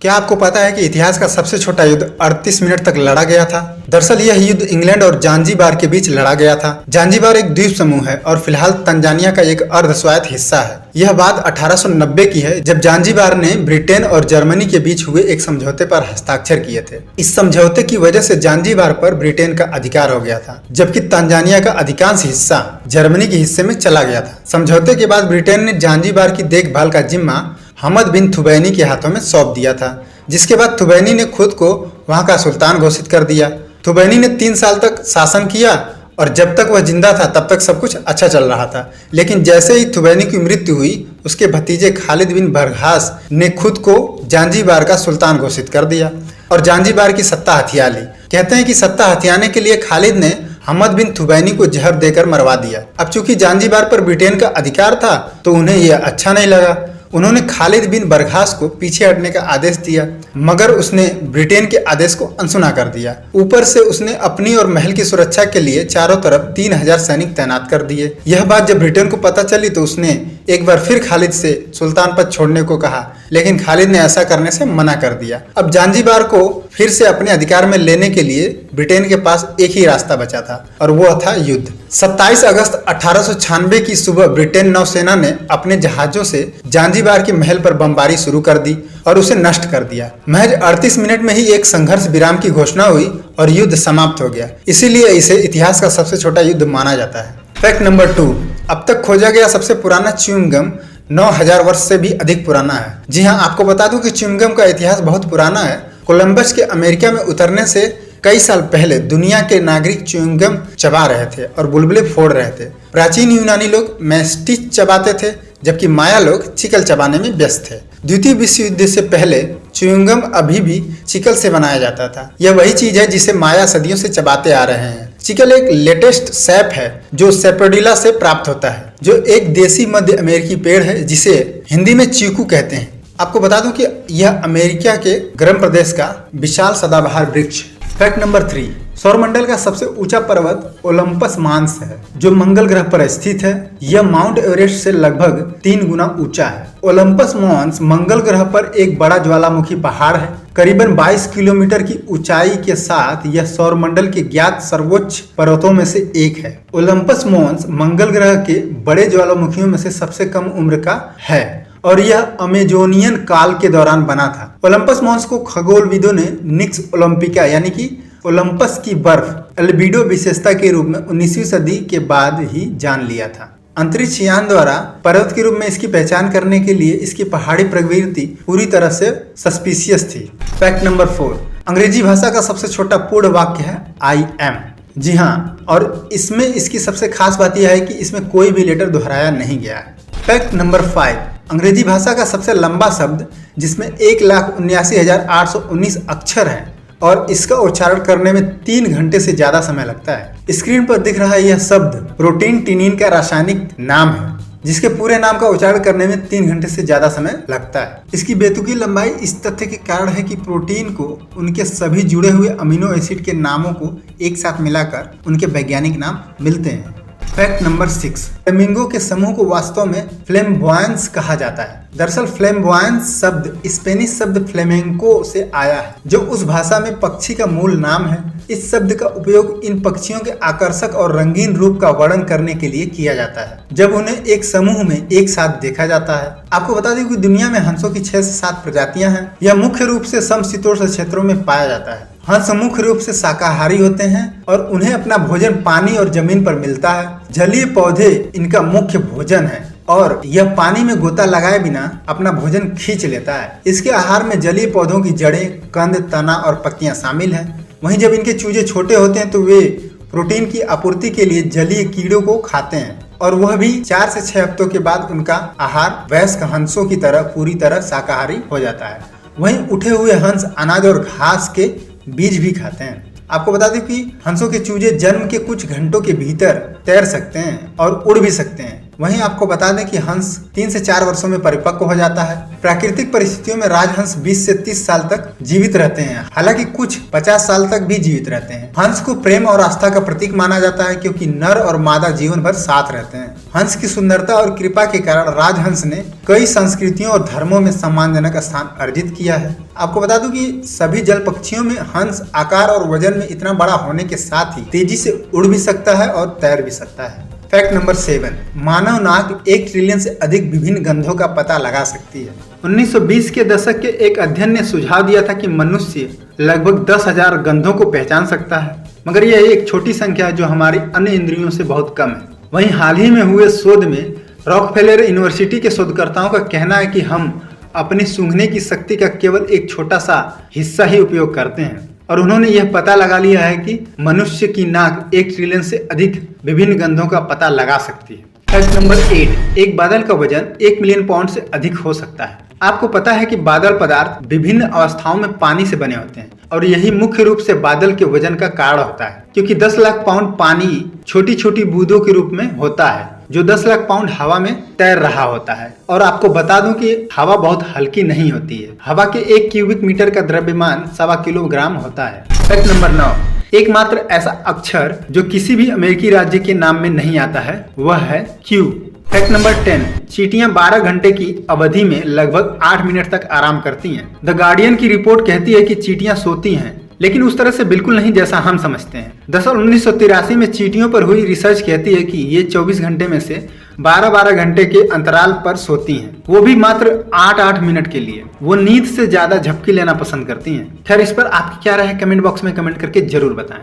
क्या आपको पता है कि इतिहास का सबसे छोटा युद्ध 38 मिनट तक लड़ा गया था? दरअसल यह युद्ध इंग्लैंड और जांजीबार के बीच लड़ा गया था। जांजीबार एक द्वीप समूह है और फिलहाल तंजानिया का एक अर्ध स्वायत्त हिस्सा है। यह बात 1890 की है, जब जांजीबार ने ब्रिटेन और जर्मनी के बीच हुए एक समझौते पर हस्ताक्षर किए थे। इस समझौते की वजह से जांजीबार पर ब्रिटेन का अधिकार हो गया था, जबकि तंजानिया का अधिकांश हिस्सा जर्मनी के हिस्से में चला गया था। समझौते के बाद ब्रिटेन ने जांजीबार की देखभाल का जिम्मा हमद बिन थुबैनी के हाथों में सौंप दिया था, जिसके बाद थुबैनी ने खुद को वहां का सुल्तान घोषित कर दिया। थुबैनी ने 3 साल तक शासन किया और जब तक वह जिंदा था तब तक सब कुछ अच्छा चल रहा था। लेकिन जैसे ही थुबैनी की मृत्यु हुई, उसके भतीजे खालिद बिन बरघास ने खुद को जांजीबार का सुल्तान घोषित कर दिया और जांजीबार की सत्ता हथिया ली। कहते हैं कि सत्ता हथियाने के लिए खालिद ने हमद बिन थुबैनी को जहर देकर मरवा दिया। अब चूंकि जांजीबार पर ब्रिटेन का अधिकार था तो उन्हें यह अच्छा नहीं लगा। उन्होंने खालिद बिन बरघास को पीछे हटने का आदेश दिया, मगर उसने ब्रिटेन के आदेश को अनसुना कर दिया। ऊपर से उसने अपनी और महल की सुरक्षा के लिए चारों तरफ 3000 सैनिक तैनात कर दिए। यह बात जब ब्रिटेन को पता चली तो उसने एक बार फिर खालिद से सुल्तान पद छोड़ने को कहा, लेकिन खालिद ने ऐसा करने से मना कर दिया। अब जांजीबार को फिर से अपने अधिकार में लेने के लिए ब्रिटेन के पास एक ही रास्ता बचा था और वह था युद्ध। 27 अगस्त 1896 की सुबह ब्रिटेन नौसेना ने अपने जहाजों से जांजीबार के महल पर बमबारी शुरू कर दी और उसे नष्ट कर दिया। महज 38 मिनट में ही एक संघर्ष विराम की घोषणा हुई और युद्ध समाप्त हो गया। इसीलिए इसे इतिहास का सबसे छोटा युद्ध माना जाता है। फैक्ट नंबर 2, अब तक खोजा गया सबसे पुराना च्युइंग गम 9000 वर्ष से भी अधिक पुराना है। जी हाँ, आपको बता दूं कि च्युइंग गम का इतिहास बहुत पुराना है। कोलंबस के अमेरिका में उतरने से कई साल पहले दुनिया के नागरिक च्युइंग गम चबा रहे थे और बुलबुले फोड़ रहे थे। प्राचीन यूनानी लोग मैस्टिच चबाते थे, जबकि माया लोग चिकल चबाने में व्यस्त थे। द्वितीय विश्व युद्ध से पहले च्युइंग गम अभी भी चिकल से बनाया जाता था। यह वही चीज है जिसे माया सदियों से चबाते आ रहे हैं। चिकल एक लेटेस्ट सैप है जो सेपोडिला से प्राप्त होता है, जो एक देसी मध्य अमेरिकी पेड़ है जिसे हिंदी में चीकू कहते हैं। आपको बता दूं कि यह अमेरिका के गर्म प्रदेश का विशाल सदाबहार वृक्ष। फैक्ट नंबर 3, सौरमंडल का सबसे ऊंचा पर्वत ओलंपस मांस है, जो मंगल ग्रह पर स्थित है। यह माउंट एवरेस्ट से लगभग 3 गुना ऊंचा है। ओलंपस मांस मंगल ग्रह पर एक बड़ा ज्वालामुखी पहाड़ है। करीबन 22 किलोमीटर की ऊंचाई के साथ यह सौरमंडल के ज्ञात सर्वोच्च पर्वतों में से एक है। ओलंपस मांस मंगल ग्रह के बड़े ज्वालामुखियों में से सबसे कम उम्र का है और यह अमेजोनियन काल के दौरान बना था। ओलंपस मांस को खगोलविदों ने निक्स ओलंपिका यानी कि ओलंपस की बर्फ एल्बिडो विशेषता के रूप में 19वीं सदी के बाद ही जान लिया था। अंतरिक्ष यान द्वारा पर्वत के रूप में इसकी पहचान करने के लिए इसकी पहाड़ी प्रवृत्ति पूरी तरह से सस्पिशियस थी। फैक्ट नंबर 4, अंग्रेजी भाषा का सबसे छोटा पूर्ण वाक्य है आई एम। जी हाँ, और इसमें इसकी सबसे खास बात यह है कि इसमें कोई भी लेटर दोहराया नहीं गया है। फैक्ट नंबर 5, अंग्रेजी भाषा का सबसे लंबा शब्द जिसमें 1,79,819 अक्षर हैं और इसका उच्चारण करने में 3 घंटे से ज्यादा समय लगता है। स्क्रीन पर दिख रहा यह शब्द प्रोटीन टिनिन का रासायनिक नाम है, जिसके पूरे नाम का उच्चारण करने में 3 घंटे से ज्यादा समय लगता है। इसकी बेतुकी लंबाई इस तथ्य के कारण है कि प्रोटीन को उनके सभी जुड़े हुए अमीनो एसिड के नामों को एक साथ मिलाकर उनके वैज्ञानिक नाम मिलते हैं। फैक्ट नंबर 6, फ्लेमिंगो के समूह को वास्तव में फ्लेम्बोयंस कहा जाता है। दरअसल फ्लेम्बोयंस शब्द स्पेनिश शब्द फ्लेमेंको से आया है, जो उस भाषा में पक्षी का मूल नाम है। इस शब्द का उपयोग इन पक्षियों के आकर्षक और रंगीन रूप का वर्णन करने के लिए किया जाता है, जब उन्हें एक समूह में एक साथ देखा जाता है। आपको बता दें कि दुनिया में हंसों की 6 से 7 प्रजातियां हैं। यह मुख्य रूप से समशीतोष्ण क्षेत्रों में पाया जाता है। हंस मुख्य रूप से शाकाहारी होते हैं और उन्हें अपना भोजन पानी और जमीन पर मिलता है। जलीय पौधे इनका मुख्य भोजन है और यह पानी में गोता लगाए बिना अपना भोजन खींच लेता है। इसके आहार में जलीय पौधों की जड़ें, कंद, तना और पत्तियां शामिल हैं। वहीं जब इनके चूजे छोटे होते हैं तो वे प्रोटीन की आपूर्ति के लिए जलीय कीड़ों को खाते हैं और वह भी 4 से 6 हफ्तों के बाद उनका आहार वयस्क हंसों की तरह पूरी तरह शाकाहारी हो जाता है। वहीं उठे हुए हंस अनाज और घास के बीज भी खाते हैं। आपको बता दें कि हंसों के चूजे जन्म के कुछ घंटों के भीतर तैर सकते हैं और उड़ भी सकते हैं। वहीं आपको बता दें कि हंस 3 से 4 वर्षों में परिपक्व हो जाता है। प्राकृतिक परिस्थितियों में राजहंस 20 से 30 साल तक जीवित रहते हैं, हालांकि कुछ 50 साल तक भी जीवित रहते हैं। हंस को प्रेम और आस्था का प्रतीक माना जाता है क्योंकि नर और मादा जीवन भर साथ रहते हैं। हंस की सुंदरता और कृपा के कारण राजहंस ने कई संस्कृतियों और धर्मों में सम्मानजनक स्थान अर्जित किया है। आपको बता दूं कि सभी जल पक्षियों में हंस आकार और वजन में इतना बड़ा होने के साथ ही तेजी से उड़ भी सकता है और तैर भी सकता है। फैक्ट नंबर 7, मानव नाक 1 ट्रिलियन से अधिक विभिन्न गंधों का पता लगा सकती है। 1920 के दशक के एक अध्ययन ने सुझाव दिया था कि मनुष्य लगभग 10,000 गंधों को पहचान सकता है, मगर यह एक छोटी संख्या है जो हमारी अन्य इंद्रियों से बहुत कम है। वहीं हाल ही में हुए शोध में रॉकफेलर यूनिवर्सिटी के शोधकर्ताओं का कहना है कि हम अपनी सूंघने की शक्ति का केवल एक छोटा सा हिस्सा ही उपयोग करते हैं, और उन्होंने यह पता लगा लिया है कि मनुष्य की नाक 1 ट्रिलियन से अधिक विभिन्न गंधों का पता लगा सकती है। फैक्ट नंबर 8, एक बादल का वजन 1 मिलियन पाउंड से अधिक हो सकता है। आपको पता है कि बादल पदार्थ विभिन्न अवस्थाओं में पानी से बने होते हैं और यही मुख्य रूप से बादल के वजन का कारण होता है, क्योंकि 10 लाख पाउंड पानी छोटी छोटी बूंदों के रूप में होता है जो 10 लाख पाउंड हवा में तैर रहा होता है। और आपको बता दूं कि हवा बहुत हल्की नहीं होती है। हवा के 1 क्यूबिक मीटर का द्रव्यमान 1.25 किलोग्राम होता है। फैक्ट नंबर 9, एकमात्र ऐसा अक्षर जो किसी भी अमेरिकी राज्य के नाम में नहीं आता है वह है क्यू। फैक्ट नंबर 10, चींटियां 12 घंटे की अवधि में लगभग 8 मिनट तक आराम करती हैं। द गार्डियन की रिपोर्ट कहती है कि चींटियां सोती हैं, लेकिन उस तरह से बिल्कुल नहीं जैसा हम समझते हैं। दरअसल 1983 में चींटियों पर हुई रिसर्च कहती है कि ये 24 घंटे में से 12-12 घंटे के अंतराल पर सोती हैं, वो भी मात्र 8-8 मिनट के लिए। वो नींद से ज्यादा झपकी लेना पसंद करती हैं। खैर, इस पर आपकी क्या राय है कमेंट बॉक्स में कमेंट करके जरूर बताएं।